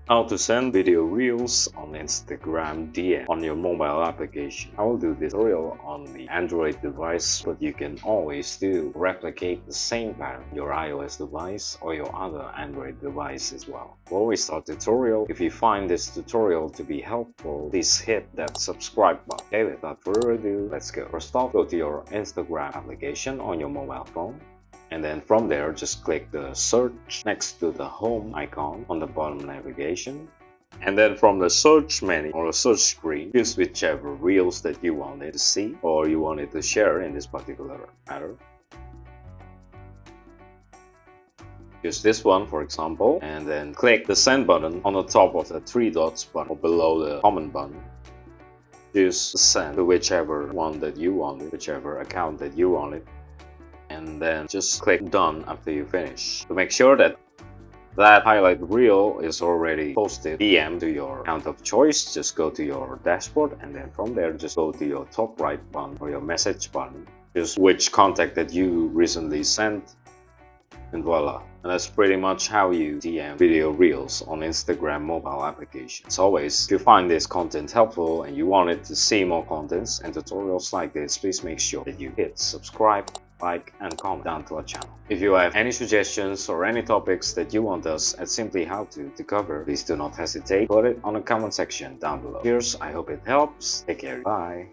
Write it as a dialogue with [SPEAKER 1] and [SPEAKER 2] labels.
[SPEAKER 1] How to send video reels on Instagram DM on your mobile application. I will do this tutorial on the Android device, but you can always still replicate the same pattern on your iOS device or your other Android device as well. Before we start the tutorial, if you find this tutorial to be helpful, please hit that subscribe button. Okay, without further ado, let's go. First off, go to your Instagram application on your mobile phone. And then from there, just click the search next to the home icon on the bottom navigation. And then from the search menu or the search screen, choose whichever reels that you wanted to see or you wanted to share in this particular matter. Use this one for example, and then click the send button on the top of the three dots button or below the comment button. Choose send to whichever one that you wanted, whichever account that you wanted. And then just click done after you finish. To make sure that highlight reel is already posted DM to your account of choice, just go to your dashboard and then from there just go to your top right button or your message button. Just which contact that you recently sent, and voila. And that's pretty much how you DM video reels on Instagram mobile application. As always, if you find this content helpful and you wanted to see more contents and tutorials like this, please make sure that you hit subscribe, like and comment down to our channel. If you have any suggestions or any topics that you want us at Simply How to cover, please do not hesitate to put it on the comment section down below. Cheers, I hope it helps. Take care, bye.